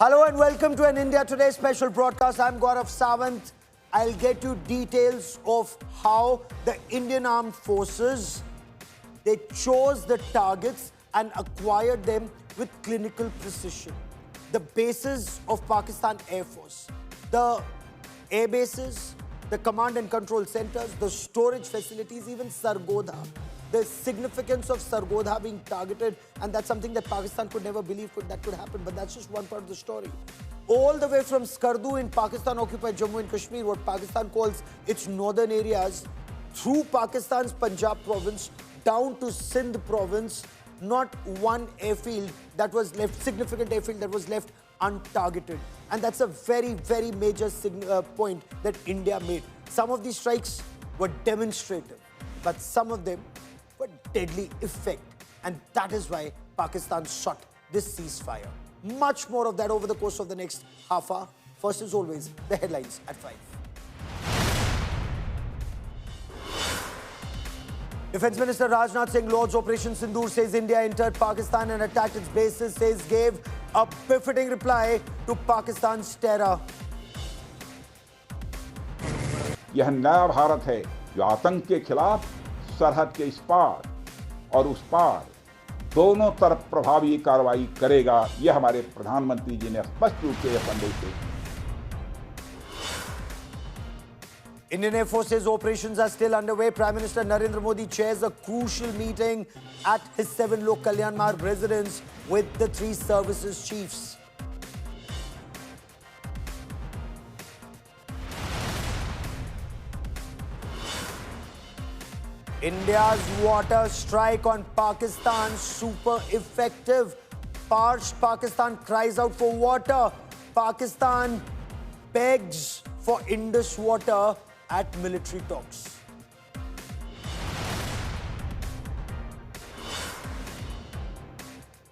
Hello and welcome to an India Today special broadcast. I'm Gaurav Sawant. I'll get you details of how the Indian Armed Forces, they chose the targets and acquired them with clinical precision. The bases of Pakistan Air Force, the air bases, the command and control centers, the storage facilities, even Sargodha. The significance of Sargodha being targeted, and that's something that Pakistan could never believe that could happen, but that's just one part of the story. All the way from Skardu in Pakistan-occupied Jammu and Kashmir, what Pakistan calls its northern areas, through Pakistan's Punjab province, down to Sindh province, not one airfield that was left, significant airfield that was left untargeted. And that's a very, very major point that India made. Some of these strikes were demonstrative, but some of them were deadly effect. And that is why Pakistan sought this ceasefire. Much more of that over the course of the next half hour. First, as always, the headlines at 5. Defence Minister Rajnath Singh Lord's Operation Sindoor says India entered Pakistan and attacked its bases, says gave a befitting reply to Pakistan's terror. यह नया भारत है जो आतंक के खिलाफ सरहद के इस पार और उस पार दोनों तरफ प्रभावी कार्रवाई करेगा। यह हमारे प्रधानमंत्री जी ने स्पष्ट रूप से यह संदेश दिया। Indian Air Force's operations are still underway. Prime Minister Narendra Modi chairs a crucial meeting at his 7-Lok Kalyan Marg residence with the 3 services chiefs. India's water strike on Pakistan super effective. Parched Pakistan cries out for water. Pakistan begs for Indus water at military talks.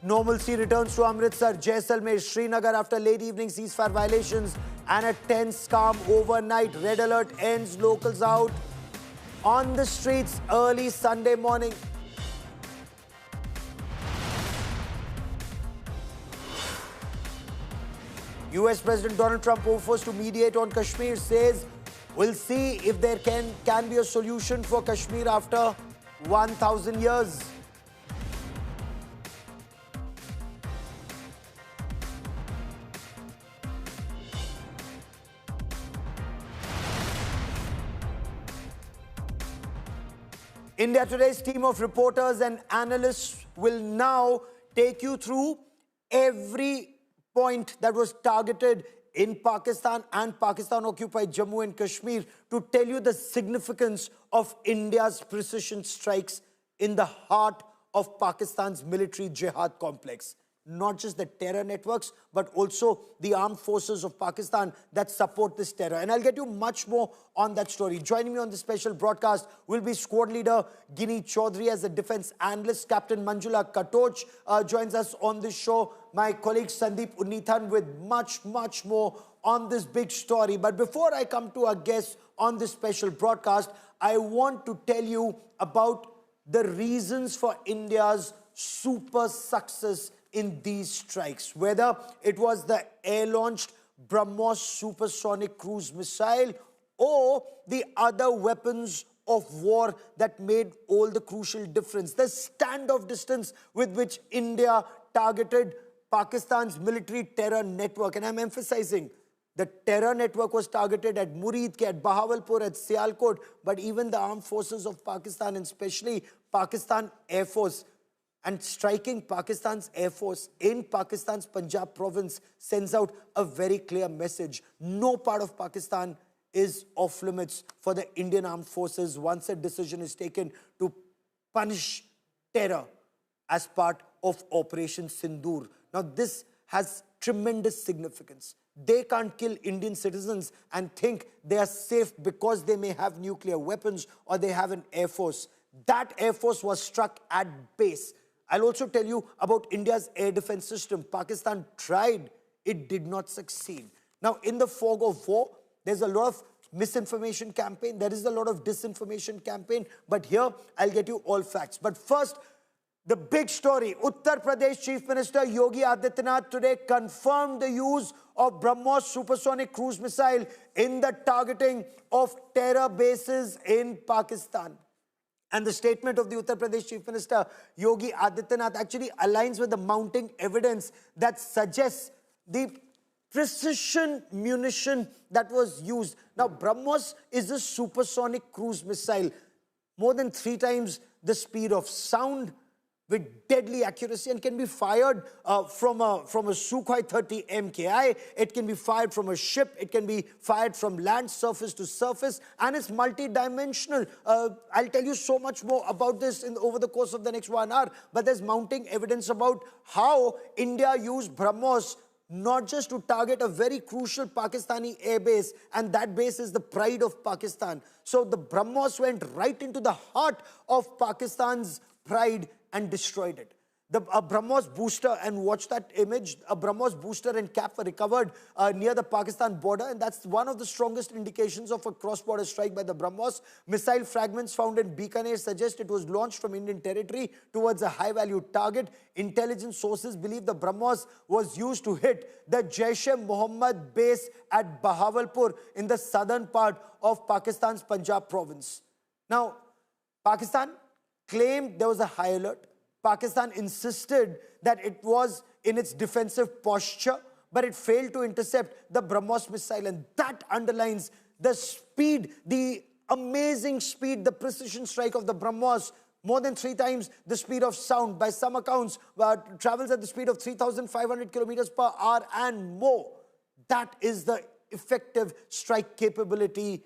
Normalcy returns to Amritsar, Jaisalmer, Srinagar after late evening ceasefire violations and a tense calm overnight. Red alert ends, locals out on the streets early Sunday morning. US President Donald Trump offers to mediate on Kashmir, says we'll see if there can be a solution for Kashmir after 1,000 years. India Today's team of reporters and analysts will now take you through every point that was targeted in Pakistan and Pakistan-occupied Jammu and Kashmir to tell you the significance of India's precision strikes in the heart of Pakistan's military jihad complex. Not just the terror networks, but also the armed forces of Pakistan that support this terror. And I'll get you much more on that story. Joining me on this special broadcast will be squad leader Gini Chaudhary as a defense analyst. Captain Manjula Katoch joins us on this show. My colleague Sandeep Unnithan with much, much more on this big story. But before I come to our guests on this special broadcast, I want to tell you about the reasons for India's super success in these strikes, whether it was the air-launched Brahmos supersonic cruise missile or the other weapons of war that made all the crucial difference. The standoff distance with which India targeted Pakistan's military terror network, and I'm emphasizing the terror network was targeted at Murid, at Bahawalpur, at Sialkot, but even the armed forces of Pakistan, and especially Pakistan Air Force, and striking Pakistan's Air Force in Pakistan's Punjab province sends out a very clear message. No part of Pakistan is off limits for the Indian Armed Forces once a decision is taken to punish terror as part of Operation Sindoor. Now, this has tremendous significance. They can't kill Indian citizens and think they are safe because they may have nuclear weapons or they have an Air Force. That Air Force was struck at base. I'll also tell you about India's air defense system. Pakistan tried, it did not succeed. Now, in the fog of war, there's a lot of misinformation campaign, there is a lot of disinformation campaign, but here I'll get you all facts. But first, The big story, Uttar Pradesh Chief Minister Yogi Adityanath today confirmed the use of Brahmos supersonic cruise missile in the targeting of terror bases in Pakistan. And the statement of the Uttar Pradesh Chief Minister Yogi Adityanath actually aligns with the mounting evidence that suggests the precision munition that was used. Now, Brahmos is a supersonic cruise missile, more than 3 times the speed of sound, with deadly accuracy, and can be fired from a Sukhoi 30 MKI. It can be fired from a ship. It can be fired from land, surface to surface, and it's multi-dimensional. I'll tell you so much more about this over the course of the next 1 hour, but there's mounting evidence about how India used Brahmos not just to target a very crucial Pakistani airbase, and that base is the pride of Pakistan. So the Brahmos went right into the heart of Pakistan's pride and destroyed it. A Brahmos booster, and watch that image, a Brahmos booster and cap were recovered near the Pakistan border, and that's one of the strongest indications of a cross-border strike by the Brahmos. Missile fragments found in Bikaner suggest it was launched from Indian territory towards a high-value target. Intelligence sources believe the Brahmos was used to hit the jaish-e-mohammed base at Bahawalpur in the southern part of Pakistan's Punjab province. Now, Pakistan claimed there was a high alert. Pakistan insisted that it was in its defensive posture, but it failed to intercept the Brahmos missile, and that underlines the speed, the amazing speed, the precision strike of the Brahmos, more than 3 times the speed of sound. By some accounts, travels at the speed of 3,500 kilometers per hour and more. That is the effective strike capability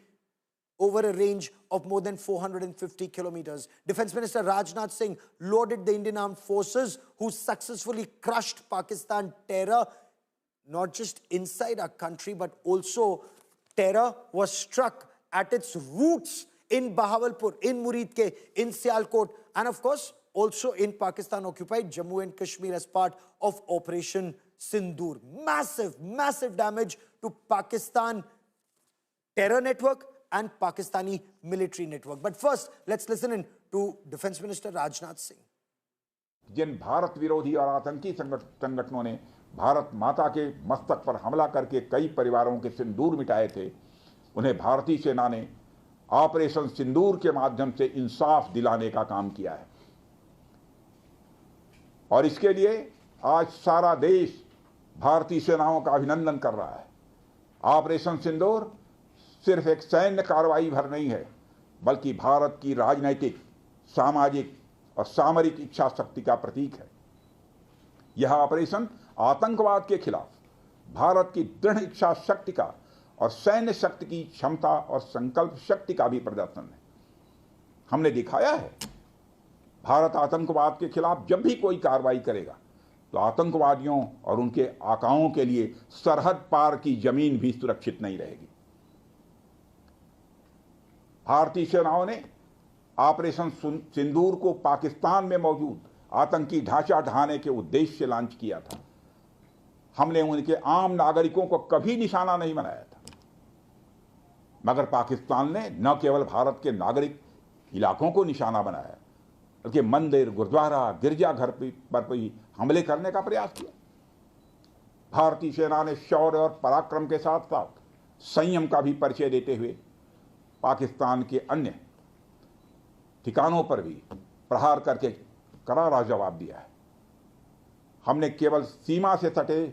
over a range of more than 450 kilometers. Defense Minister Rajnath Singh lauded the Indian Armed Forces who successfully crushed Pakistan terror, not just inside our country, but also terror was struck at its roots in Bahawalpur, in Muridke, in Sialkot, and of course, also in Pakistan-occupied Jammu and Kashmir as part of Operation Sindoor. Massive, massive damage to Pakistan terror network and Pakistani military network. But first, let's listen in to Defense Minister Rajnath Singh. जिन भारत विरोधी और आतंकी संगठनों ने भारत माता के मस्तक पर हमला करके कई परिवारों के सिंदूर मिटाए थे, उन्हें भारतीय सेना ने ऑपरेशन सिंदूर के माध्यम से इंसाफ दिलाने का काम किया है। और इसके लिए आज सारा देश भारतीय सेनाओं का अभिनंदन कर रहा है। ऑपरेशन सिंदूर सिर्फ एक सैन्य कार्रवाई भर नहीं है, बल्कि भारत की राजनीतिक, सामाजिक और सामरिक इच्छा शक्ति का प्रतीक है। यह ऑपरेशन आतंकवाद के खिलाफ भारत की दृढ़ इच्छा शक्ति का और सैन्य शक्ति की क्षमता और संकल्प शक्ति का भी प्रदर्शन है। हमने दिखाया है, भारत आतंकवाद के खिलाफ जब भी कोई कार्रवाई करेगा, तो आतंकवादियों और उनके आकाओं के लिए सरहद पार की जमीन भी सुरक्षित नहीं रहेगी। भारतीय सेनाओं ने ऑपरेशन सिंदूर को पाकिस्तान में मौजूद आतंकी ढांचा ढहाने के उद्देश्य से लॉन्च किया था। हमने उनके आम नागरिकों को कभी निशाना नहीं बनाया था, मगर पाकिस्तान ने न केवल भारत के नागरिक इलाकों को निशाना बनाया, बल्कि मंदिर, गुरुद्वारा, गिरजाघर पर भी हमले करने का प्रयास किया। भारतीय सेना ने शौर्य और पराक्रम के साथ साथ संयम का भी परिचय देते हुए पाकिस्तान के अन्य ठिकानों पर भी प्रहार करके करारा जवाब दिया है। हमने केवल सीमा से सटे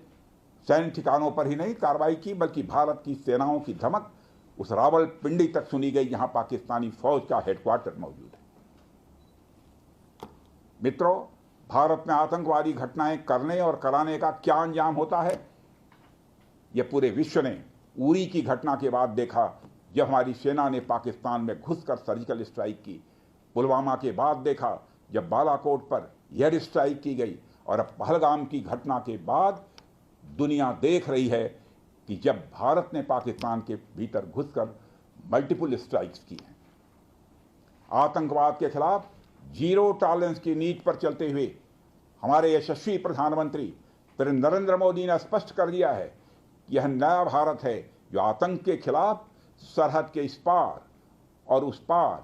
सैन्य ठिकानों पर ही नहीं कार्रवाई की, बल्कि भारत की सेनाओं की धमक उस रावलपिंडी तक सुनी गई जहां पाकिस्तानी फौज का हेडक्वार्टर मौजूद है। मित्रों, भारत में आतंकवादी घटनाएं करने और कराने का क्या अंजाम होता है, यह पूरे विश्व ने उरी की घटना के बाद देखा, जब हमारी सेना ने पाकिस्तान में घुसकर सर्जिकल स्ट्राइक की। पुलवामा के बाद देखा, जब बालाकोट पर एयर स्ट्राइक की गई, और अब पहलगाम की घटना के बाद दुनिया देख रही है कि जब भारत ने पाकिस्तान के भीतर घुसकर मल्टीपल स्ट्राइक्स की हैं। आतंकवाद के खिलाफ जीरो टॉलरेंस की नीति पर चलते हुए हमारे यशस्वी प्रधानमंत्री श्री नरेंद्र मोदी ने स्पष्ट कर दिया है कि यह नया भारत है जो आतंक के खिलाफ सरहद के इस पार और उस पार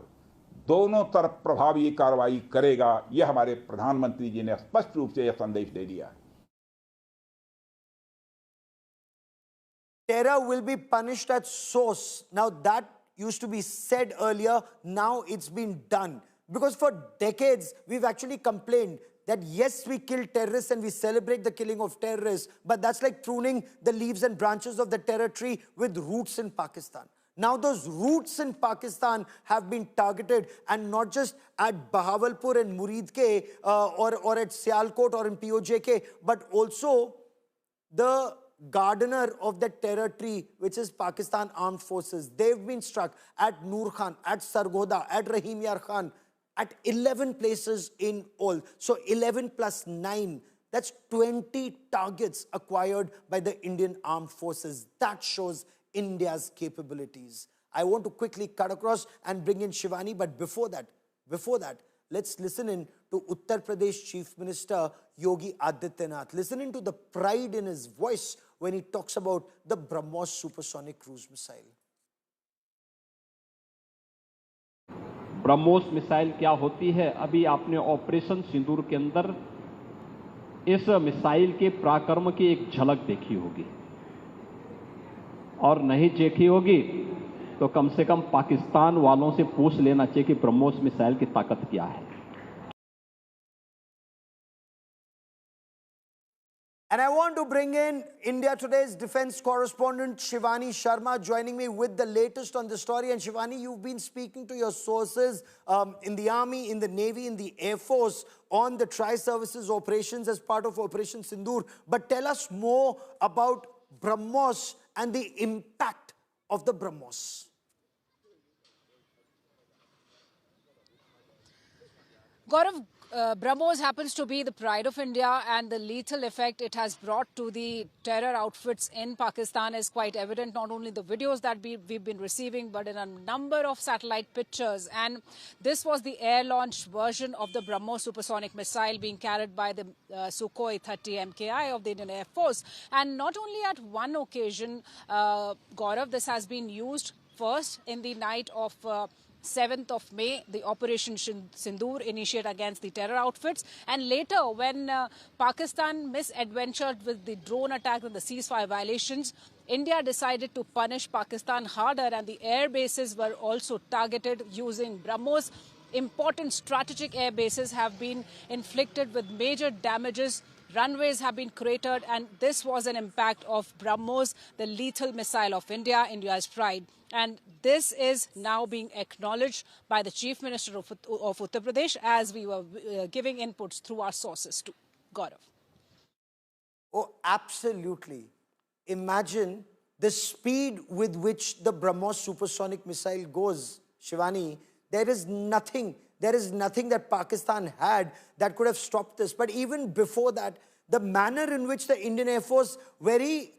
दोनों तरफ प्रभावी कार्रवाई करेगा, यह हमारे प्रधानमंत्री जी ने स्पष्ट रूप से यह संदेश दे दिया है। Terror will be punished at source. Now that used to be said earlier, now it's been done. Because for decades, we've actually complained that yes, we kill terrorists and we celebrate the killing of terrorists, but that's like pruning the leaves and branches of the terror tree with roots in Pakistan. Now those roots in Pakistan have been targeted, and not just at Bahawalpur and Muridke or at Sialkot or in POJK, but also the gardener of the terror tree, which is Pakistan Armed Forces. They've been struck at Noor Khan, at Sargodha, at Rahim Yar Khan, at 11 places in all. So 11 plus 9, that's 20 targets acquired by the Indian Armed Forces. That shows India's capabilities. I want to quickly cut across and bring in Shivani, but before that, let's listen in to Uttar Pradesh Chief Minister Yogi Adityanath. Listening to the pride in his voice when he talks about the Brahmos supersonic cruise missile. BrahMos missile क्या होती है, अभी आपने operation सिंदूर के अंदर इस missile के पराक्रम की एक झलक देखी होगी, और नहीं देखी होगी तो कम से कम पाकिस्तान वालों से पूछ लेना चाहिए कि ब्रह्मोस मिसाइल की ताकत क्या है। And I want to bring in India Today's defense correspondent Shivani Sharma joining me with the latest on the story. And Shivani, you've been speaking to your sources in the Army, in the Navy, in the Air Force on the tri-services operations as part of Operation Sindoor. But tell us more about Brahmos and the impact of the Brahmos. Gaurav, Brahmos happens to be the pride of India, and the lethal effect it has brought to the terror outfits in Pakistan is quite evident, not only the videos that we've been receiving, but in a number of satellite pictures. And this was the air-launched version of the Brahmos supersonic missile being carried by the Sukhoi 30 MKI of the Indian Air Force. And not only at one occasion, Gaurav, this has been used first in the night of 7th of May, the Operation Sindoor initiated against the terror outfits. And later, when Pakistan misadventured with the drone attack and the ceasefire violations, India decided to punish Pakistan harder, and the air bases were also targeted using Brahmos. Important strategic air bases have been inflicted with major damages. Runways have been cratered, and this was an impact of Brahmos, the lethal missile of India, India's pride. And this is now being acknowledged by the Chief Minister of Uttar Pradesh, as we were giving inputs through our sources too. Gaurav. Oh, absolutely. Imagine the speed with which the Brahmos supersonic missile goes, Shivani. There is nothing that Pakistan had that could have stopped this. But even before that, the manner in which the Indian Air Force very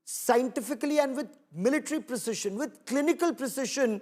scientifically and with military precision, with clinical precision,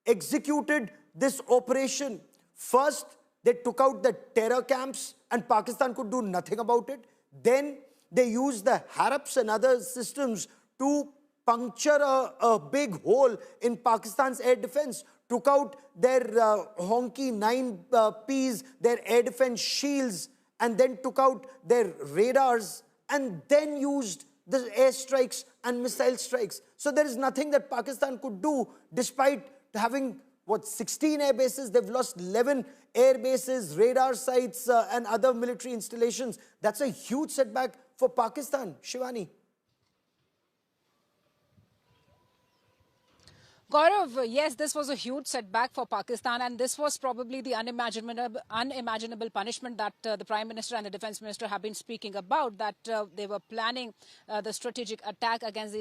executed this operation. First, they took out the terror camps and Pakistan could do nothing about it. Then they used the Harps and other systems to puncture a big hole in Pakistan's air defense, took out their honky 9Ps, their air defense shields, and then took out their radars, and then used the airstrikes and missile strikes. So there is nothing that Pakistan could do, despite having, 16 air bases. They've lost 11 air bases, radar sites, and other military installations. That's a huge setback for Pakistan. Shivani. Gaurav, yes, this was a huge setback for Pakistan, and this was probably the unimaginable punishment that the Prime Minister and the Defense Minister have been speaking about, that they were planning the strategic attack against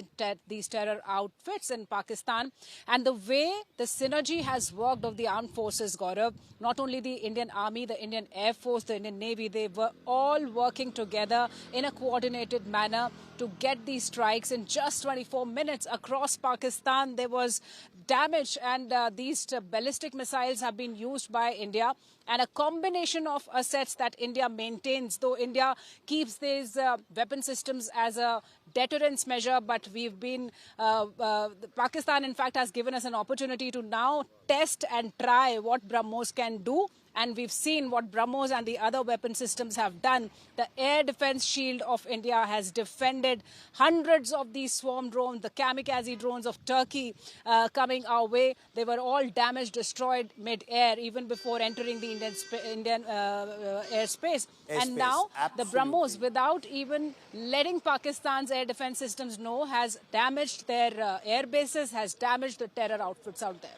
these terror outfits in Pakistan. And the way the synergy has worked of the armed forces, Gaurav, not only the Indian Army, the Indian Air Force, the Indian Navy, they were all working together in a coordinated manner to get these strikes in just 24 minutes across Pakistan. There was damage, and these ballistic missiles have been used by India, and a combination of assets that India maintains, though India keeps these weapon systems as a deterrence measure, but we've been, Pakistan in fact has given us an opportunity to now test and try what Brahmos can do. And we've seen what Brahmos and the other weapon systems have done. The air defense shield of India has defended hundreds of these swarm drones, the kamikaze drones of Turkey coming our way. They were all damaged, destroyed mid-air, even before entering the Indian airspace. And now the Brahmos, without even letting Pakistan's air defense systems know, has damaged their air bases, has damaged the terror outfits out there.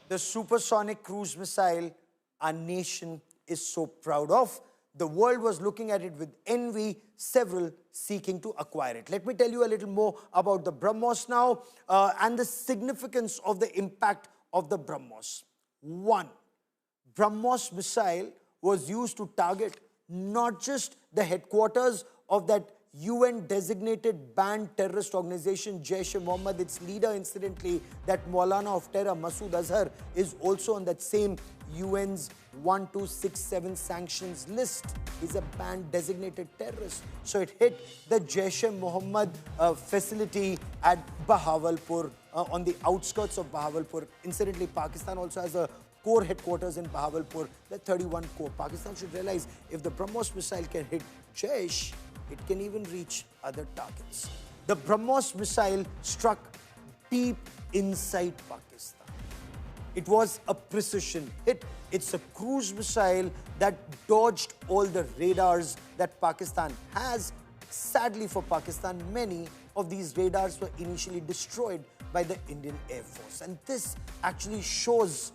The supersonic cruise missile our nation is so proud of. The world was looking at it with envy, several seeking to acquire it. Let me tell you a little more about the Brahmos now and the significance of the impact of the Brahmos. One, Brahmos missile was used to target not just the headquarters of that UN-designated banned terrorist organization, jaish-e-mohammed. Its leader, incidentally, that Maulana of terror, Masood Azhar, is also on that same UN's 1267 sanctions list. He's a banned designated terrorist. So it hit the jaish-e-mohammed facility at Bahawalpur, on the outskirts of Bahawalpur. Incidentally, Pakistan also has a core headquarters in Bahawalpur, the 31 core. Pakistan should realize if the Brahmos missile can hit Jaish, it can even reach other targets. The Brahmos missile struck deep inside Pakistan. It was a precision hit. It's a cruise missile that dodged all the radars that Pakistan has. Sadly for Pakistan, many of these radars were initially destroyed by the Indian Air Force. And this actually shows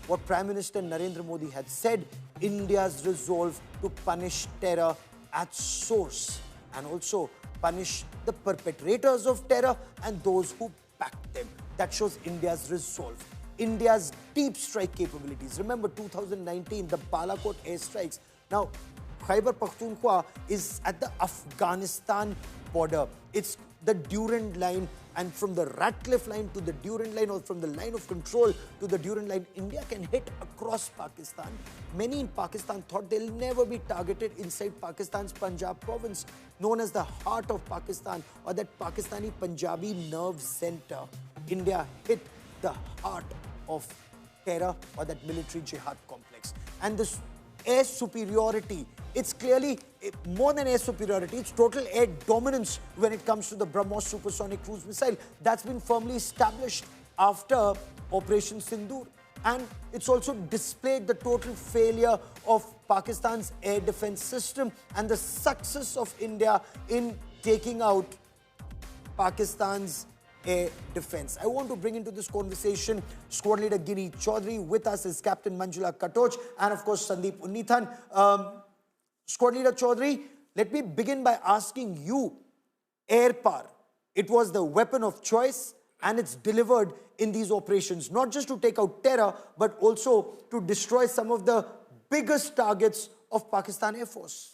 what Prime Minister Narendra Modi had said, India's resolve to punish terror at source and also punish the perpetrators of terror and those who backed them. That shows India's resolve. India's deep strike capabilities. Remember 2019, the Balakot airstrikes. Now, Khyber Pakhtunkhwa is at the Afghanistan border. It's the Durand line, and from the Ratcliffe line to the Durand line, or from the line of control to the Durand line, India can hit across Pakistan. Many in Pakistan thought they'll never be targeted inside Pakistan's Punjab province, known as the heart of Pakistan, or that Pakistani Punjabi nerve center. India hit the heart of terror, or that military jihad complex. And this air superiority, it's clearly more than air superiority, it's total air dominance when it comes to the Brahmos supersonic cruise missile. That's been firmly established after Operation Sindoor. And it's also displayed the total failure of Pakistan's air defense system and the success of India in taking out Pakistan's air defense. I want to bring into this conversation Squad Leader Giri Chaudhary. With us is Captain Manjula Katoch and of course Sandeep Unnithan. Squad Leader Chaudhary, let me begin by asking you, air power, it was the weapon of choice and it's delivered in these operations, not just to take out terror, but also to destroy some of the biggest targets of Pakistan Air Force.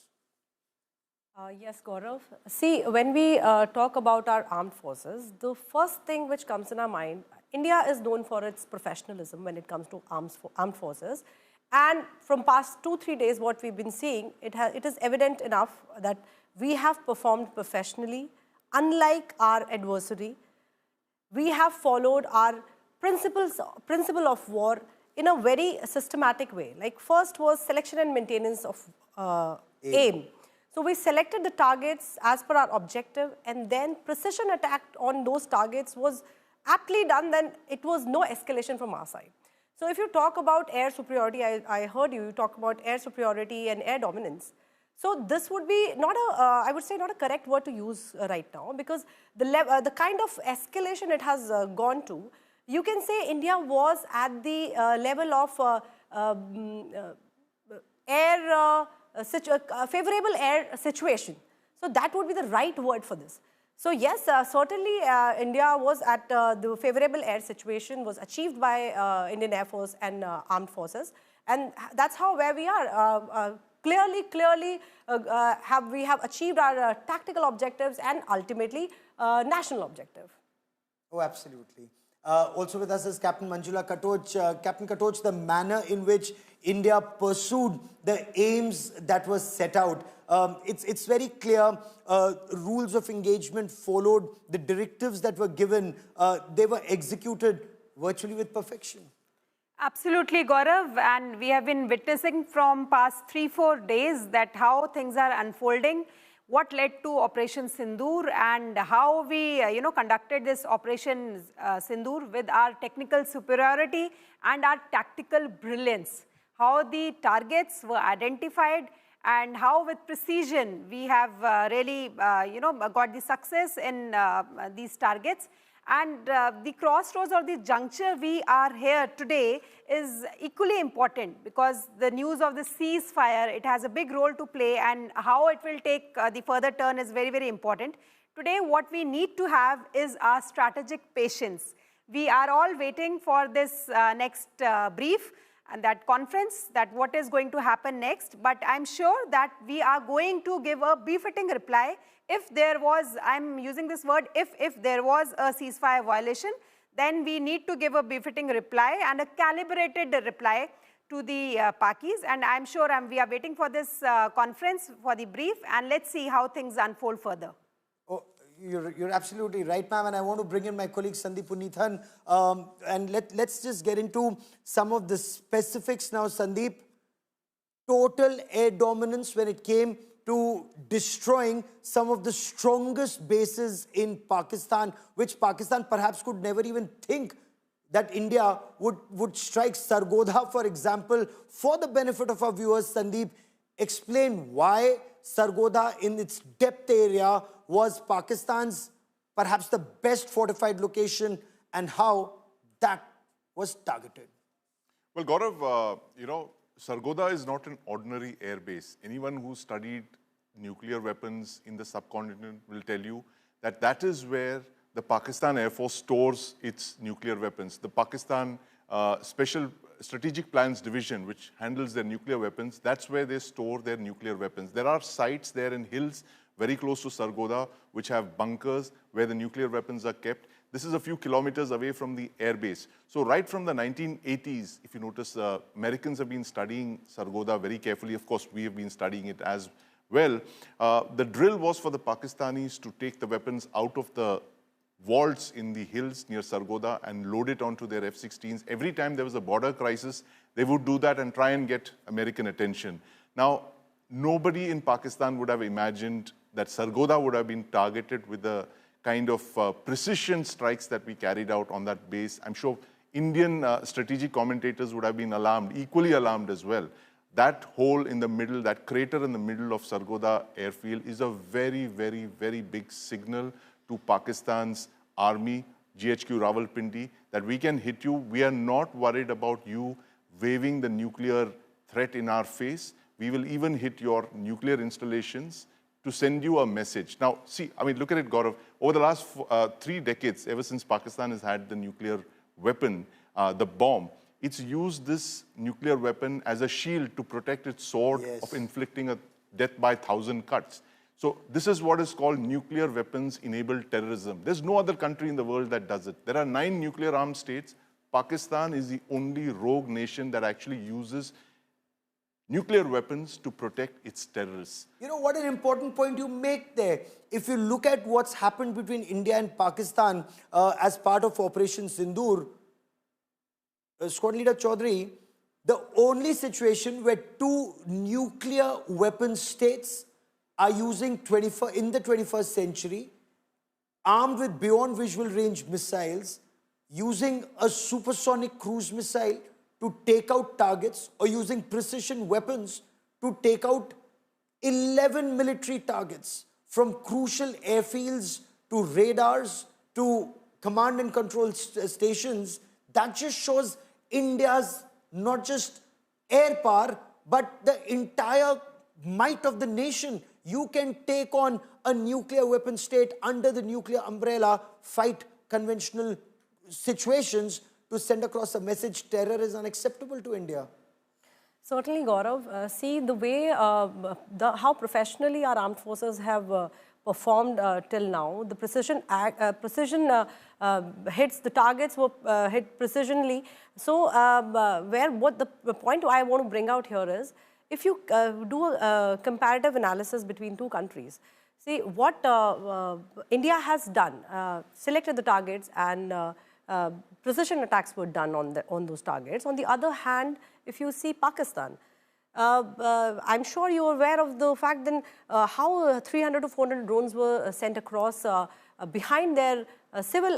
Yes, Gaurav. See, when we talk about our armed forces, the first thing which comes in our mind, India is known for its professionalism when it comes to armed forces. And from past 2-3 days, what we've been seeing, it is evident enough that we have performed professionally. Unlike our adversary, we have followed our principle of war in a very systematic way. Like first was selection and maintenance of aim. So we selected the targets as per our objective, and then precision attack on those targets was aptly done. Then it was no escalation from our side. So if you talk about air superiority, I heard you talk about air superiority and air dominance. So this would be not a, I would say not a correct word to use right now, because the kind of escalation it has gone to, you can say India was at the level of favorable air situation. So that would be the right word for this. So yes, certainly India was at the favorable air situation was achieved by Indian Air Force and armed forces, and that's how where we are. Clearly, we have achieved our tactical objectives and ultimately national objective. Oh, absolutely. Also with us is Captain Manjula Katoch. Captain Katoch, the manner in which India pursued the aims that were set out, it's very clear. Rules of engagement followed, the directives that were given, they were executed virtually with perfection. Absolutely, Gaurav, and we have been witnessing from past 3-4 days that how things are unfolding, what led to Operation Sindoor, and how we conducted this Operation Sindoor with our technical superiority and our tactical brilliance. How the targets were identified and how with precision we have really got the success in these targets. And the crossroads or the juncture we are here today is equally important, because the news of the ceasefire, it has a big role to play, and how it will take the further turn is very, very important. Today what we need to have is our strategic patience. We are all waiting for this next brief and that conference, that what is going to happen next, but I'm sure that we are going to give a befitting reply if there was, I'm using this word, if there was a ceasefire violation, then we need to give a befitting reply and a calibrated reply to the Pakis. And I'm sure we are waiting for this conference, for the brief, and let's see how things unfold further. Oh, you're absolutely right, ma'am, and I want to bring in my colleague Sandeep Punithan, and let's just get into some of the specifics now. Sandeep, total air dominance when it came to destroying some of the strongest bases in Pakistan, which Pakistan perhaps could never even think that India would strike. Sargodha, for example. For the benefit of our viewers, Sandeep, explain why Sargodha in its depth area was Pakistan's perhaps the best fortified location, and how that was targeted. Well, Gaurav, Sargodha is not an ordinary air base. Anyone who studied nuclear weapons in the subcontinent will tell you that that is where the Pakistan Air Force stores its nuclear weapons. The Pakistan Special Strategic Plans Division, which handles their nuclear weapons, that's where they store their nuclear weapons. There are sites there in hills very close to Sargodha, which have bunkers where the nuclear weapons are kept. This is a few kilometers away from the air base. So right from the 1980s, if you notice, Americans have been studying Sargodha very carefully. Of course, we have been studying it as well. The drill was for the Pakistanis to take the weapons out of the vaults in the hills near Sargodha and load it onto their F-16s. Every time there was a border crisis, they would do that and try and get American attention. Now, nobody in Pakistan would have imagined that Sargodha would have been targeted with the kind of precision strikes that we carried out on that base. I'm sure Indian strategic commentators would have been alarmed, equally alarmed as well. That hole in the middle, that crater in the middle of Sargodha airfield is a very, very, very big signal to Pakistan's army, GHQ Rawalpindi, that we can hit you. We are not worried about you waving the nuclear threat in our face. We will even hit your nuclear installations to send you a message. Now, see, I mean, look at it, Gaurav. Over the last 3 decades, ever since Pakistan has had the nuclear weapon, the bomb, it's used this nuclear weapon as a shield to protect its sword of inflicting a death by 1,000 cuts. So this is what is called nuclear weapons-enabled terrorism. There's no other country in the world that does it. There are 9 nuclear-armed states. Pakistan is the only rogue nation that actually uses nuclear weapons to protect its terrorists. You know, what an important point you make there. If you look at what's happened between India and Pakistan as part of Operation Sindoor, Squad Leader Chaudhary, the only situation where 2 nuclear weapon states are using in the 21st century, armed with beyond visual range missiles, using a supersonic cruise missile to take out targets, or using precision weapons to take out 11 military targets, from crucial airfields to radars to command and control stations. That just shows India's not just air power, but the entire might of the nation. You can take on a nuclear weapon state under the nuclear umbrella, fight conventional situations to send across a message: terror is unacceptable to India. Certainly, Gaurav. See the way, how professionally our armed forces have performed till now. The precision hits, the targets were hit precisionally. So what the point I want to bring out here is, if you do a comparative analysis between two countries, see what India has done, selected the targets and precision attacks were done on those targets. On the other hand, if you see Pakistan, I'm sure you're aware of the fact then how 300 to 400 drones were sent across behind their civil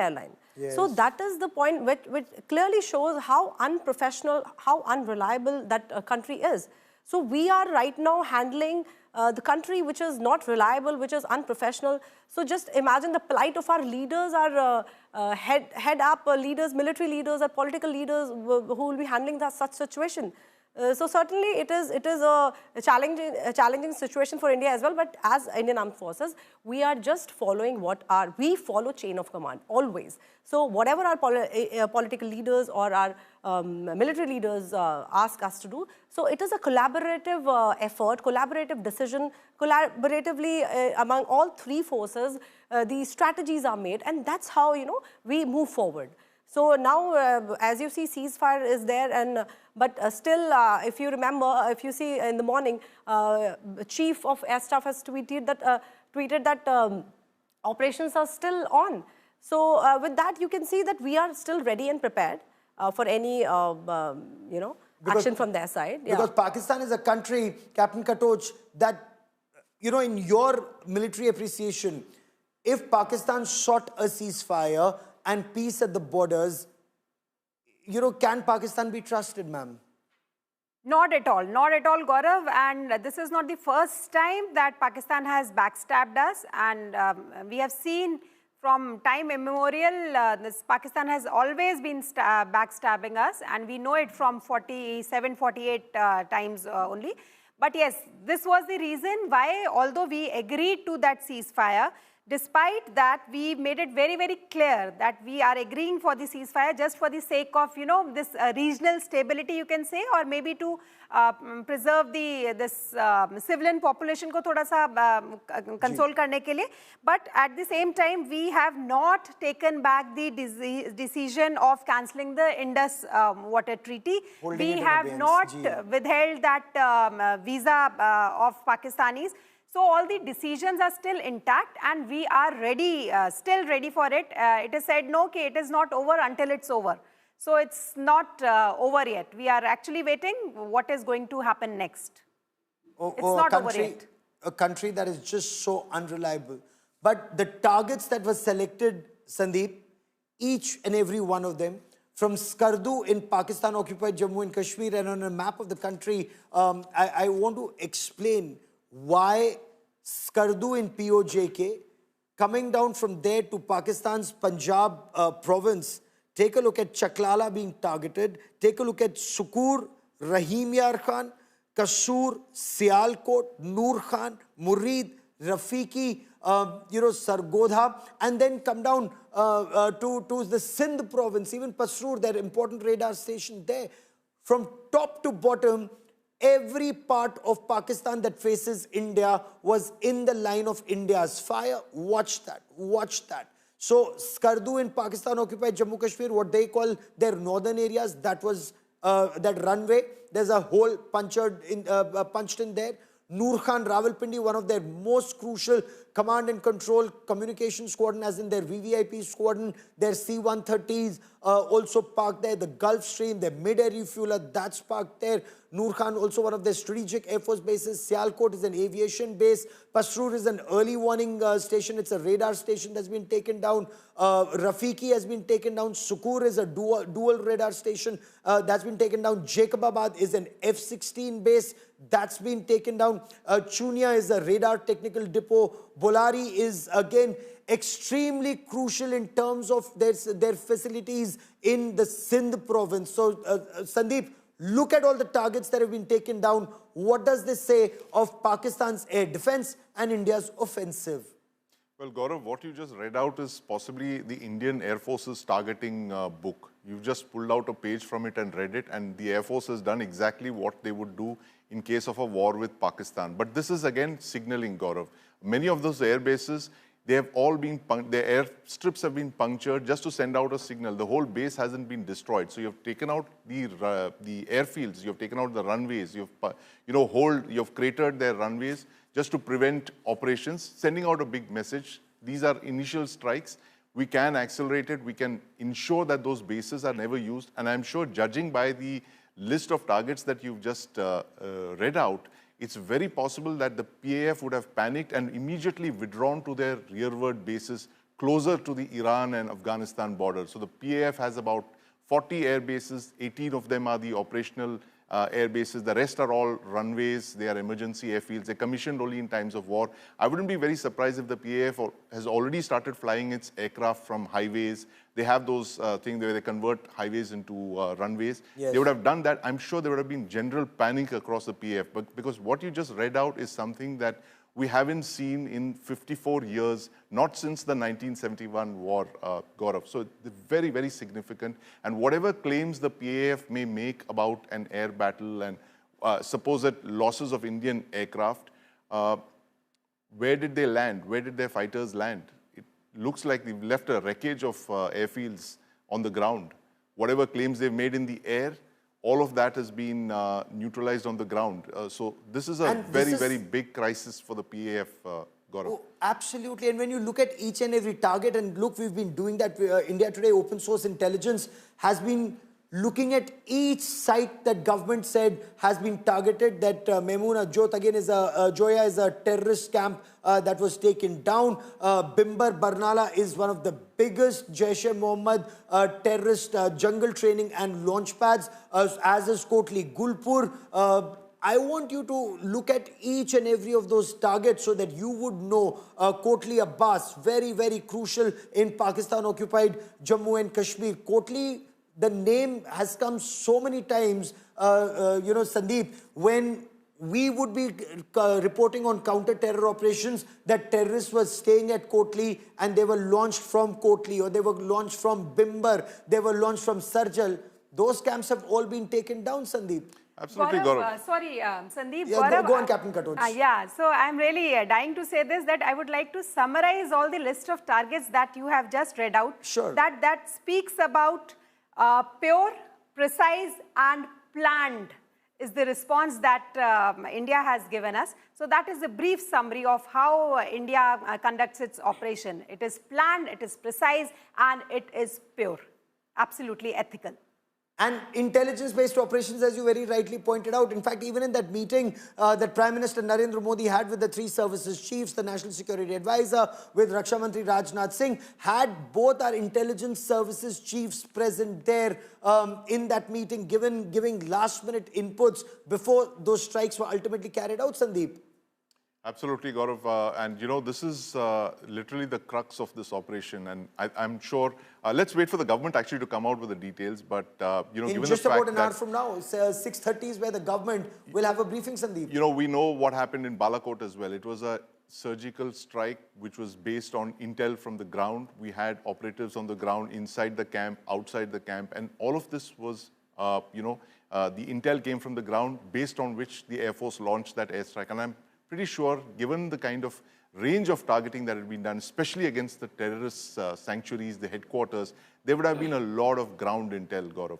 airline. Yes. So that is the point which clearly shows how unprofessional, how unreliable that country is. So we are right now handling the country which is not reliable, which is unprofessional. So just imagine the plight of our leaders, our head-up leaders, military leaders, or political leaders who will be handling such situation. So certainly it is a challenging situation for India as well. But as Indian Armed Forces, we are just following we follow chain of command always. So whatever our political leaders or our military leaders ask us to do, so it is a collaborative effort, collaborative decision, collaboratively among all three forces, the strategies are made, and that's how we move forward. So now, as you see, ceasefire is there, but still, if you remember, if you see in the morning, Chief of Air Staff has tweeted that operations are still on. So with that, you can see that we are still ready and prepared for any action from their side. Yeah. Because Pakistan is a country, Captain Katoch, that in your military appreciation, if Pakistan sought a ceasefire and peace at the borders, can Pakistan be trusted, ma'am? Not at all, Gaurav. And this is not the first time that Pakistan has backstabbed us. And we have seen from time immemorial, Pakistan has always been backstabbing us. And we know it from 47, 48 times only. But yes, this was the reason why, although we agreed to that ceasefire, despite that, we made it very, very clear that we are agreeing for the ceasefire just for the sake of, this regional stability, you can say, or maybe to preserve this civilian population ko thoda sa console karne ke liye. But at the same time, we have not taken back the decision of cancelling the Indus Water Treaty. We have not withheld that visa of Pakistanis. So all the decisions are still intact, and we are ready, still ready for it. It is said, no, it is not over until it's over. So it's not over yet. We are actually waiting what is going to happen next. It's not over yet. A country that is just so unreliable. But the targets that were selected, Sandeep, each and every one of them, from Skardu in Pakistan-occupied Jammu and Kashmir, and on a map of the country, I want to explain why Skardu in POJK, coming down from there to Pakistan's Punjab province, take a look at Chaklala being targeted, take a look at Sukur, Rahim Yar Khan, Kasur, Sialkot, Noor Khan, Murid, Rafiki, Sargodha, and then come down to the Sindh province, even Pasrur, their important radar station there. From top to bottom, every part of Pakistan that faces India was in the line of India's fire. Watch that, watch that. So Skardu in Pakistan-occupied Jammu Kashmir, what they call their northern areas, that was that runway. There's a hole punched in there. Noor Khan, Rawalpindi, one of their most crucial command and control communication squadron, as in their VVIP squadron, their C-130s also parked there. The Gulf Stream, their mid-air refueler, that's parked there. Noor Khan, also one of their strategic Air Force bases. Sialkot is an aviation base. Pasrur is an early warning station. It's a radar station that's been taken down. Rafiki has been taken down. Sukur is a dual radar station that's been taken down. Jacobabad is an F-16 base that's been taken down. Chunia is a radar technical depot. Bolari is again extremely crucial in terms of their facilities in the Sindh province. So Sandeep, look at all the targets that have been taken down. What does this say of Pakistan's air defense and India's offensive? Well, Gaurav, what you just read out is possibly the Indian Air Force's targeting book. You've just pulled out a page from it and read it, and the Air Force has done exactly what they would do in case of a war with Pakistan. But this is again signaling, Gaurav. Many of those air bases, they have all been, their air strips have been punctured just to send out a signal. The whole base hasn't been destroyed. So you've taken out the airfields, you've taken out the runways, you've cratered their runways just to prevent operations, sending out a big message. These are initial strikes. We can accelerate it. We can ensure that those bases are never used. And I'm sure, judging by the list of targets that you've just read out, it's very possible that the PAF would have panicked and immediately withdrawn to their rearward bases closer to the Iran and Afghanistan border. So the PAF has about 40 air bases. 18 of them are the operational air bases. The rest are all runways. They are emergency airfields. They're commissioned only in times of war. I wouldn't be very surprised if the PAF has already started flying its aircraft from highways. They have those things where they convert highways into runways. Yes. They would have done that. I'm sure there would have been general panic across the PAF, but because what you just read out is something that we haven't seen in 54 years, not since the 1971 war, Gaurav. So it's very, very significant. And whatever claims the PAF may make about an air battle and supposed losses of Indian aircraft, where did they land? Where did their fighters land? It looks like they've left a wreckage of airfields on the ground. Whatever claims they've made in the air, all of that has been neutralized on the ground. So this is a very big crisis for the PAF, Gaurav. Oh, absolutely. And when you look at each and every target, and look, we've been doing that. India Today Open Source Intelligence has been looking at each site that government said has been targeted, that Memuna Jot again is Joya is a terrorist camp that was taken down. Bimbar Barnala is one of the biggest jaish-e-mohammed terrorist jungle training and launch pads, as is Kotli Gulpur. I want you to look at each and every of those targets so that you would know. Kotli Abbas, very, very crucial in Pakistan-occupied Jammu and Kashmir. Kotli, the name has come so many times, Sandeep, when we would be reporting on counter-terror operations that terrorists were staying at Kotli and they were launched from Kotli, or they were launched from Bimbar, they were launched from Sarjal. Those camps have all been taken down, Sandeep. Absolutely, Gaurav. Sandeep. Yeah, Gaurav, go on, Captain Katoj. So I'm really dying to say this, that I would like to summarize all the list of targets that you have just read out. Sure. That speaks about pure, precise and planned is the response that India has given us. So that is a brief summary of how India conducts its operation. It is planned, it is precise, and it is pure. Absolutely ethical. And intelligence-based operations, as you very rightly pointed out. In fact, even in that meeting that Prime Minister Narendra Modi had with the three services chiefs, the National Security Advisor, with Raksha Mantri Rajnath Singh, had both our intelligence services chiefs present there in that meeting, giving last-minute inputs before those strikes were ultimately carried out, Sandeep. Absolutely, Gaurav. And this is literally the crux of this operation. And I'm sure, let's wait for the government actually to come out with the details. But, given in the just fact about an that, hour from now, it's 6:30 is where the government will have a briefing, Sandeep. we know what happened in Balakot as well. It was a surgical strike which was based on intel from the ground. We had operatives on the ground, inside the camp, outside the camp. And all of this was, the intel came from the ground, based on which the Air Force launched that airstrike. And I'm pretty sure, given the kind of range of targeting that had been done, especially against the terrorist sanctuaries, the headquarters, there would have been a lot of ground intel, Gaurav.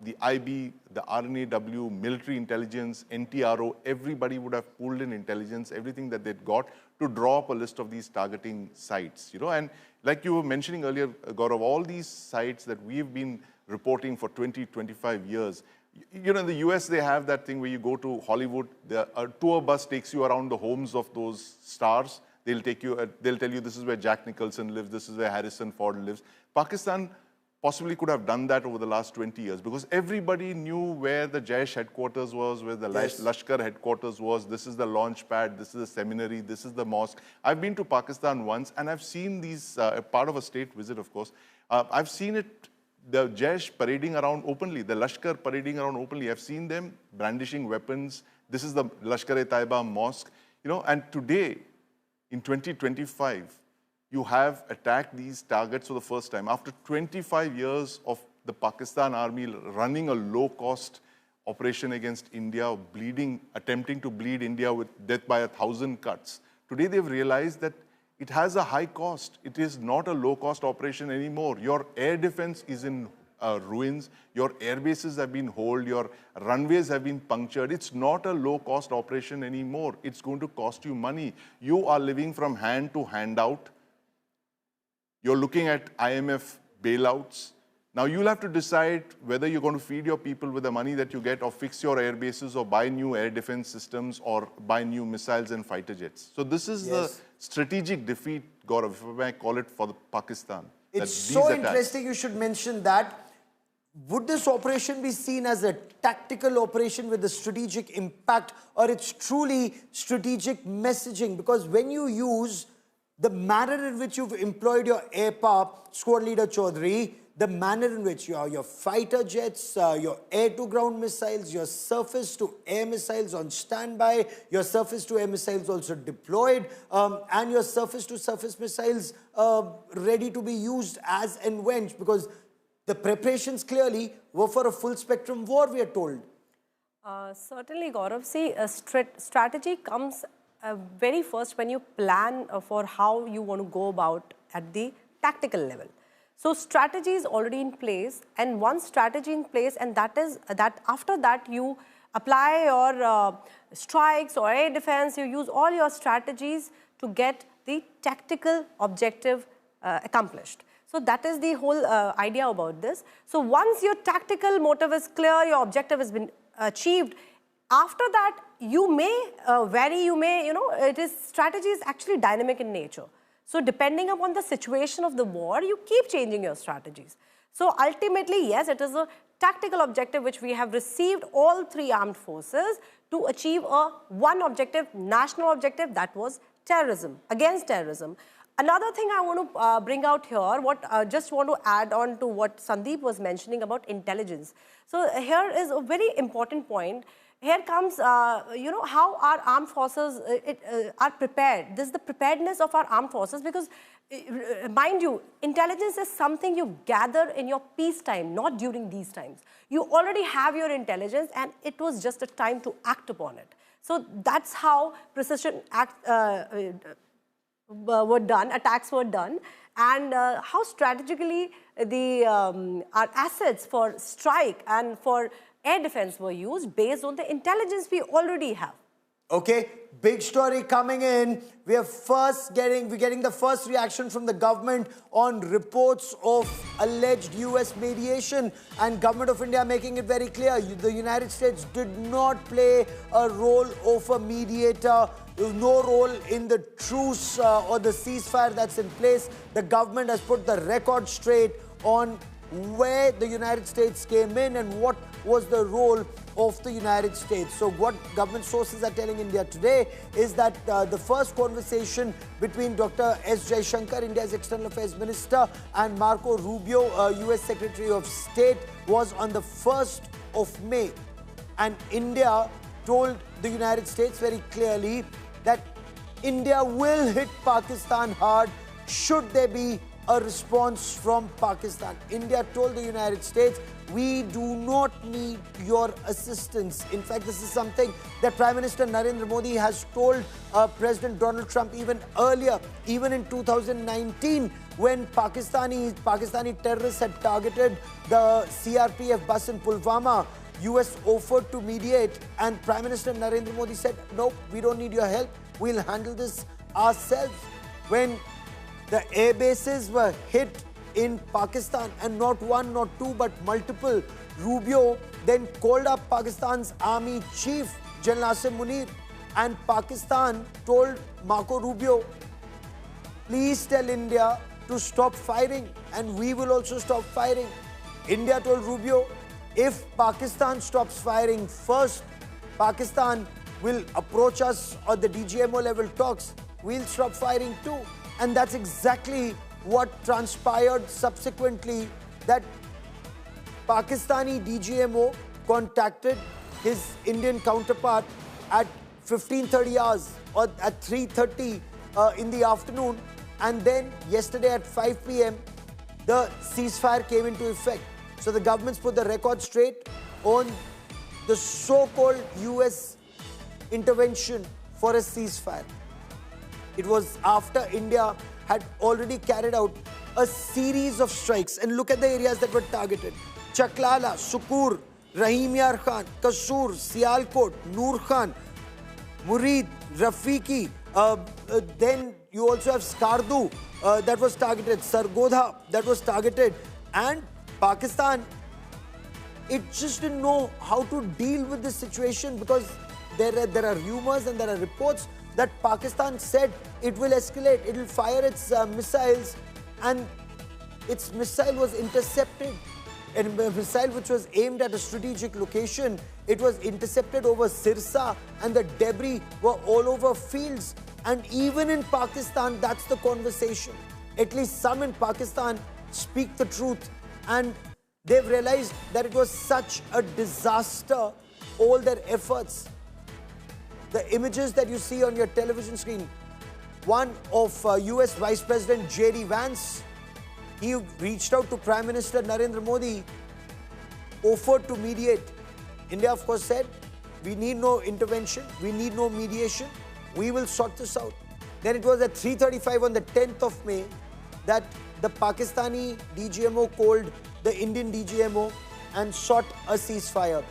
The IB, the RNAW, military intelligence, NTRO, everybody would have pulled in intelligence, everything that they'd got, to draw up a list of these targeting sites. And like you were mentioning earlier, Gaurav, all these sites that we've been reporting for 20, 25 years, in the US, they have that thing where you go to Hollywood, a tour bus takes you around the homes of those stars. They'll tell you this is where Jack Nicholson lives, this is where Harrison Ford lives. Pakistan possibly could have done that over the last 20 years because everybody knew where the Jaish headquarters was, where the Lashkar headquarters was. This is the launch pad, this is the seminary, this is the mosque. I've been to Pakistan once and I've seen these, part of a state visit, of course. I've seen it, the Jaish parading around openly, the Lashkar parading around openly. I've seen them brandishing weapons. This is the Lashkar-e-Taiba mosque. And today, in 2025, you have attacked these targets for the first time. After 25 years of the Pakistan army running a low-cost operation against India, attempting to bleed India with death by 1,000 cuts, Today they've realized that it has a high cost. It is not a low-cost operation anymore. Your air defense is in ruins. Your air bases have been holed. Your runways have been punctured. It's not a low-cost operation anymore. It's going to cost you money. You are living from hand to handout. You're looking at IMF bailouts. Now you'll have to decide whether you're going to feed your people with the money that you get or fix your air bases or buy new air defense systems or buy new missiles and fighter jets. So this is the strategic defeat, Gaurav, if I may call it, for Pakistan. It's so interesting you should mention that. Would this operation be seen as a tactical operation with a strategic impact, or it's truly strategic messaging? Because when you use the manner in which you've employed your air power, Squad Leader Chaudhary, the manner in which your fighter jets, your air-to-ground missiles, your surface-to-air missiles on standby, your surface-to-air missiles also deployed, and your surface-to-surface missiles ready to be used as and when, because the preparations clearly were for a full-spectrum war, we are told. Certainly, Gaurav. See, a strategy comes very first when you plan for how you want to go about at the tactical level. So strategy is already in place, and one strategy in place, and that is that after that you apply your strikes or air defense, you use all your strategies to get the tactical objective accomplished. So that is the whole idea about this. So once your tactical motive is clear, your objective has been achieved, after that you may vary, you may, strategy is actually dynamic in nature. So depending upon the situation of the war, you keep changing your strategies. So ultimately, yes, it is a tactical objective which we have received all three armed forces to achieve one objective, national objective, that was terrorism, against terrorism. Another thing I want to bring out here, just want to add on to what Sandeep was mentioning about intelligence. So here is a very important point. Here comes, how our armed forces are prepared. This is the preparedness of our armed forces, because, mind you, intelligence is something you gather in your peacetime, not during these times. You already have your intelligence, and it was just a time to act upon it. So that's how precision were done, attacks were done, and how strategically our assets for strike and for air defense were used based on the intelligence we already have. Okay, big story coming in. We're getting the first reaction from the government on reports of alleged US mediation, and Government of India making it very clear the United States did not play a role of a mediator. There was no role in the truce or the ceasefire that's in place. The government has put the record straight on where the United States came in and what was the role of the United States. So what government sources are telling India today is that the first conversation between Dr. S. Jaishankar, India's External Affairs Minister, and Marco Rubio, US Secretary of State, was on the 1st of May. And India told the United States very clearly that India will hit Pakistan hard should there be a response from Pakistan. India told the United States, we do not need your assistance. In fact, this is something that Prime Minister Narendra Modi has told President Donald Trump even earlier, even in 2019, when Pakistani terrorists had targeted the CRPF bus in Pulwama. US offered to mediate, and Prime Minister Narendra Modi said, no, we don't need your help. We'll handle this ourselves. When the air bases were hit in Pakistan, and not one, not two, but multiple, Rubio then called up Pakistan's army chief, General Asim Munir, and Pakistan told Marco Rubio, please tell India to stop firing, and we will also stop firing. India told Rubio, if Pakistan stops firing first, Pakistan will approach us on the DGMO level talks. We'll stop firing too. And that's exactly what transpired subsequently, that Pakistani DGMO contacted his Indian counterpart at 15:30 hours or at 3:30 in the afternoon. And then yesterday at 5 p.m., the ceasefire came into effect. So the government's put the record straight on the so-called US intervention for a ceasefire. It was after India had already carried out a series of strikes. And look at the areas that were targeted. Chaklala, Sukur, Rahim Yar Khan, Kasur, Sialkot, Noor Khan, Murid, Rafiki. Then you also have Skardu that was targeted, Sargodha that was targeted. And Pakistan, it just didn't know how to deal with this situation because there are rumors and there are reports that Pakistan said it will escalate, it will fire its missiles, and its missile was intercepted. And a missile which was aimed at a strategic location, it was intercepted over Sirsa, and the debris were all over fields. And even in Pakistan, that's the conversation. At least some in Pakistan speak the truth, and they've realized that it was such a disaster, all their efforts. The images that you see on your television screen, one of US Vice President J.D. Vance, he reached out to Prime Minister Narendra Modi, offered to mediate. India, of course, said, we need no intervention, we need no mediation, we will sort this out. Then it was at 3:35 on the 10th of May that the Pakistani DGMO called the Indian DGMO and sought a ceasefire.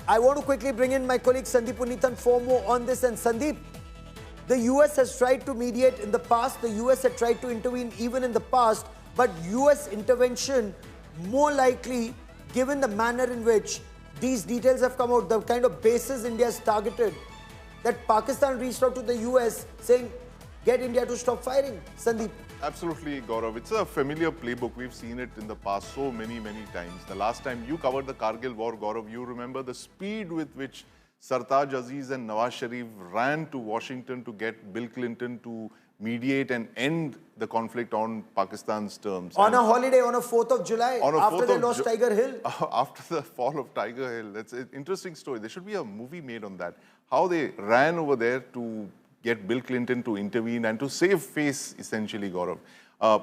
I want to quickly bring in my colleague Sandeep Punithan for more on this. And Sandeep, the US has tried to mediate in the past, the US had tried to intervene even in the past, but US intervention more likely, given the manner in which these details have come out, the kind of bases India has targeted, that Pakistan reached out to the US saying, get India to stop firing. Sandeep. Absolutely, Gaurav. It's a familiar playbook. We've seen it in the past so many times. The last time you covered the Kargil war, Gaurav, you remember the speed with which Sartaj Aziz and Nawaz Sharif ran to Washington to get Bill Clinton to mediate and end the conflict on Pakistan's terms. On a holiday on a 4th of July, after they lost Tiger Hill. After the fall of Tiger Hill. That's an interesting story. There should be a movie made on that. How they ran over there to get Bill Clinton to intervene and to save face, essentially, Gaurav.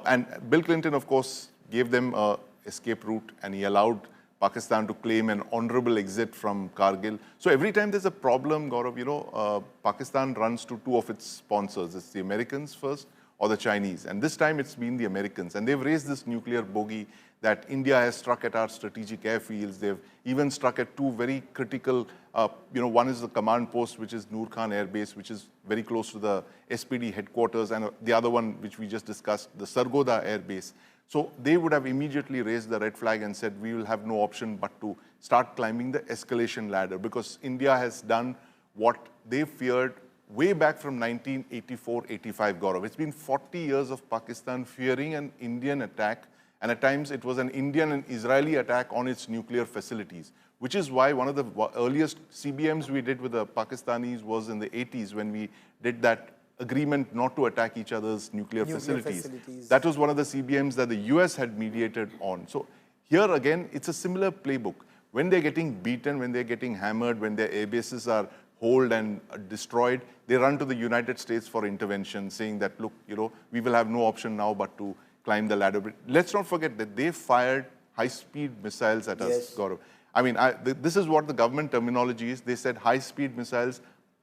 And Bill Clinton, of course, gave them an escape route, and he allowed Pakistan to claim an honorable exit from Kargil. So every time there's a problem, Gaurav, you know, Pakistan runs to two of its sponsors. It's the Americans first or the Chinese. And this time it's been the Americans. And they've raised this nuclear bogey that India has struck at our strategic airfields. They've even struck at two very critical, one is the command post, which is Noor Khan Air Base, which is very close to the SPD headquarters, and the other one, which we just discussed, the Sargodha Air Base. So they would have immediately raised the red flag and said, we will have no option but to start climbing the escalation ladder, because India has done what they feared way back from 1984-85, Gaurav. It's been 40 years of Pakistan fearing an Indian attack, and at times it was an Indian and Israeli attack on its nuclear facilities, which is why one of the earliest CBMs we did with the Pakistanis was in the 80s, when we did that agreement not to attack each other's nuclear facilities. That was one of the CBMs that the US had mediated on. So here again, it's a similar playbook. When they're getting beaten, when they're getting hammered, when their air bases are holed and destroyed, they run to the United States for intervention, saying that, look, you know, we will have no option now but to climb the ladder. But let's not forget that they fired high-speed missiles at us, Gaurav. I mean, this is what the government terminology is. They said high-speed missiles.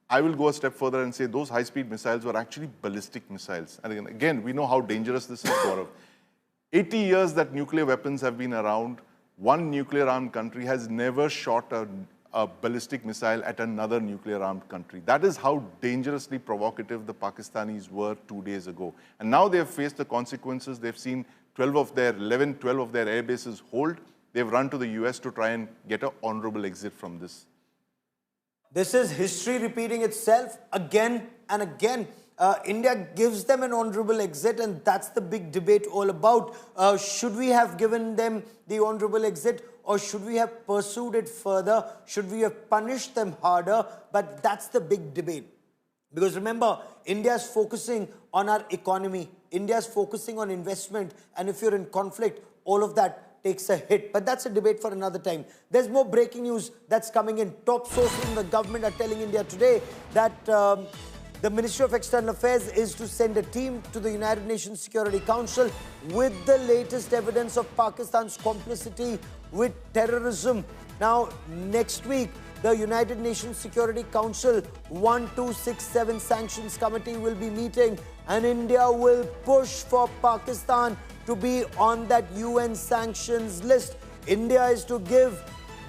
I will go a step further and say those high-speed missiles were actually ballistic missiles. And again, we know how dangerous this is, Gaurav. 80 years that nuclear weapons have been around, one nuclear-armed country has never shot a ballistic missile at another nuclear-armed country. That is how dangerously provocative the Pakistanis were 2 days ago. And now they have faced the consequences. They've seen 12 of their air bases hold. They've run to the US to try and get an honorable exit from this. This is history repeating itself again and again. India gives them an honorable exit, and that's the big debate all about. Should we have given them the honorable exit, or should we have pursued it further? Should we have punished them harder? But that's the big debate. Because remember, India is focusing on our economy. India is focusing on investment. And if you're in conflict, all of that takes a hit. But that's a debate for another time. There's more breaking news that's coming in. Top sources in the government are telling India today that the Ministry of External Affairs is to send a team to the United Nations Security Council with the latest evidence of Pakistan's complicity with terrorism. Now, next week, the United Nations Security Council 1267 Sanctions Committee will be meeting, and India will push for Pakistan to be on that UN sanctions list. India is to give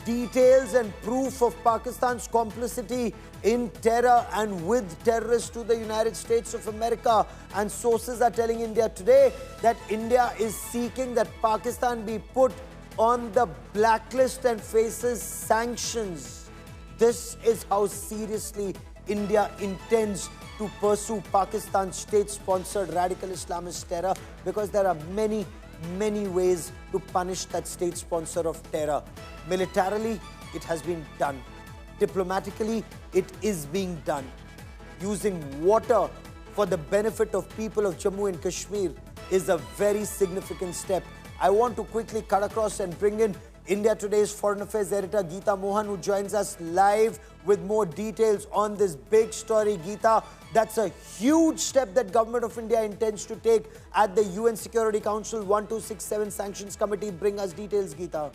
details and proof of Pakistan's complicity in terror and with terrorists to the United States of America. And sources are telling India today that India is seeking that Pakistan be put on the blacklist and faces sanctions. This is how seriously India intends to pursue Pakistan's state-sponsored radical Islamist terror, because there are many ways to punish that state sponsor of terror. Militarily, it has been done. Diplomatically, it is being done. Using water for the benefit of people of Jammu and Kashmir is a very significant step. I want to quickly cut across and bring in India Today's Foreign Affairs editor Geeta Mohan, who joins us live with more details on this big story. Geeta, that's a huge step that Government of India intends to take at the UN Security Council 1267 Sanctions Committee. Bring us details, Geeta.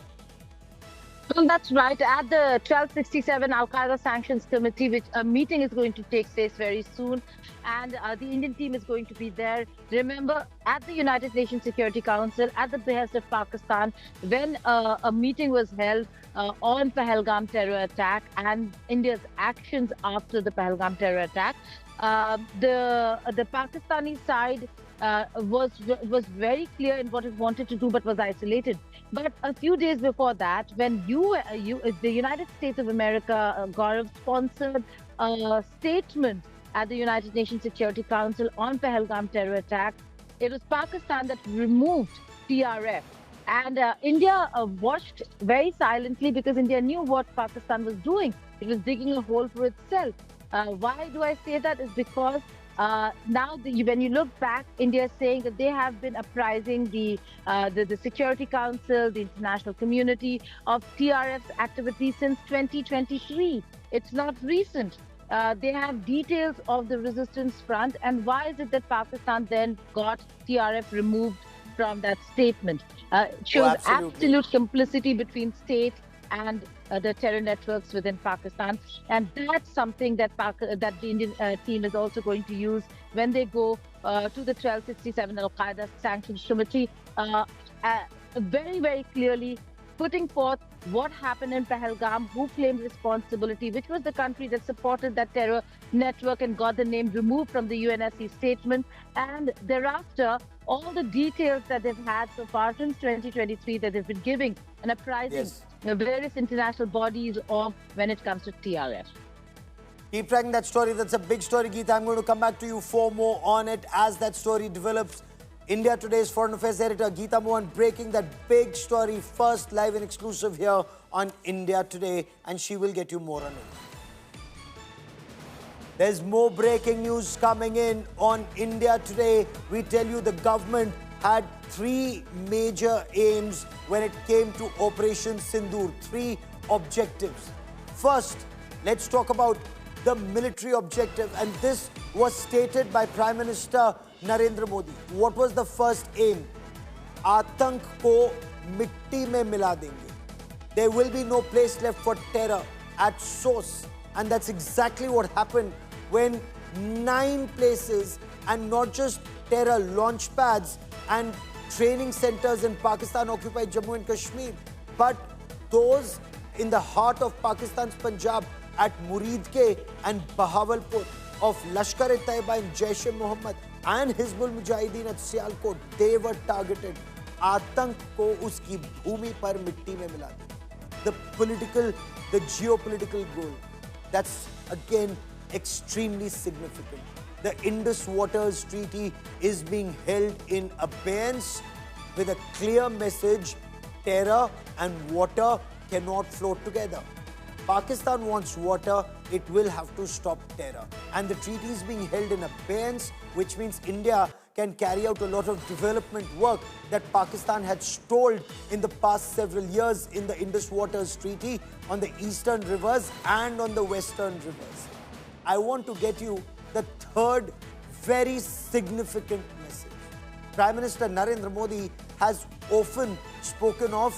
Well, that's right. At the 1267 Al-Qaeda Sanctions Committee, which a meeting is going to take place very soon, and the Indian team is going to be there. Remember, at the United Nations Security Council, at the behest of Pakistan, when a meeting was held on Pahalgam terror attack and India's actions after the Pahalgam terror attack, the Pakistani side was very clear in what it wanted to do, but was isolated. But a few days before that, when the United States of America, Gaurav, sponsored a statement at the United Nations Security Council on Pahalgam terror attack, it was Pakistan that removed TRF. And India watched very silently, because India knew what Pakistan was doing. It was digging a hole for itself. Why do I say that? Is because now, when you look back, India is saying that they have been apprising the Security Council, the international community, of TRF's activities since 2023. It's not recent. They have details of the resistance front. And why is it that Pakistan then got TRF removed from that statement? It shows absolute complicity between state and the terror networks within Pakistan. And that's something that the Indian team is also going to use when they go to the 1267 Al-Qaeda Sanctions Committee, very, very clearly putting forth what happened in Pahalgam, who claimed responsibility, which was the country that supported that terror network and got the name removed from the UNSC statement. And thereafter, all the details that they've had so far since 2023 that they've been giving and apprising various international bodies of when it comes to TRF. Keep tracking that story. That's a big story, Geeta. I'm going to come back to you for more on it as that story develops. India Today's Foreign Affairs editor Geeta Mohan breaking that big story first, live and exclusive here on India Today, and she will get you more on it. There's more breaking news coming in on India Today. We tell you the government had three major aims when it came to Operation Sindoor, three objectives. First, let's talk about the military objective, and this was stated by Prime Minister Narendra Modi. What was the first aim? Atank ko mitti mein mila denge. There will be no place left for terror at source. And that's exactly what happened when 9 places, and not just terror launch pads and training centers in Pakistan occupied Jammu and Kashmir, but those in the heart of Pakistan's Punjab at Muridke and Bahawalpur of Lashkar-e-Taiba and jaish-e-mohammed and Hizbul Mujahideen at Sialkot, they were targeted. Atank ko uski bhumi par mitti mein mila diya. The political, the geopolitical goal. That's again extremely significant. The Indus Waters Treaty is being held in abeyance with a clear message: terror and water cannot flow together. Pakistan wants water, it will have to stop terror. And the treaty is being held in abeyance, which means India can carry out a lot of development work that Pakistan had stalled in the past several years in the Indus Waters Treaty on the eastern rivers and on the western rivers. I want to get you the third very significant message. Prime Minister Narendra Modi has often spoken of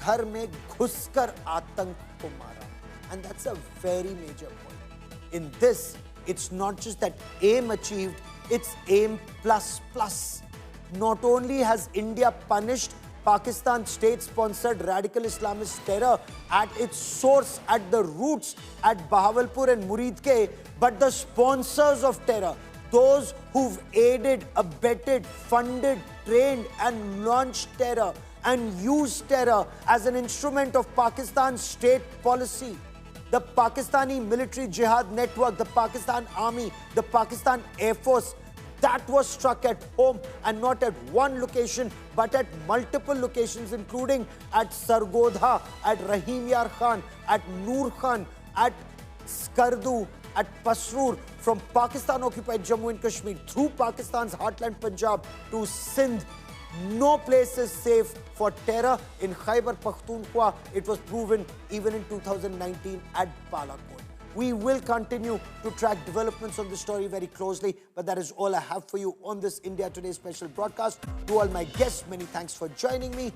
घर में घुसकर आतंक को मारा. And that's a very major point. In this, it's not just that aim achieved, it's aim plus plus. Not only has India punished Pakistan's state-sponsored radical Islamist terror at its source, at the roots, at Bahawalpur and Muridke, but the sponsors of terror, those who've aided, abetted, funded, trained and launched terror and used terror as an instrument of Pakistan's state policy. The Pakistani military jihad network, the Pakistan Army, the Pakistan Air Force, that was struck at home and not at one location, but at multiple locations, including at Sargodha, at Rahim Yar Khan, at Noor Khan, at Skardu, at Pasrur, from Pakistan-occupied Jammu and Kashmir, through Pakistan's heartland Punjab to Sindh. No place is safe for terror. In Khyber Pakhtunkhwa, it was proven even in 2019 at Balakot. We will continue to track developments on this story very closely, but that is all I have for you on this India Today special broadcast. To all my guests, many thanks for joining me.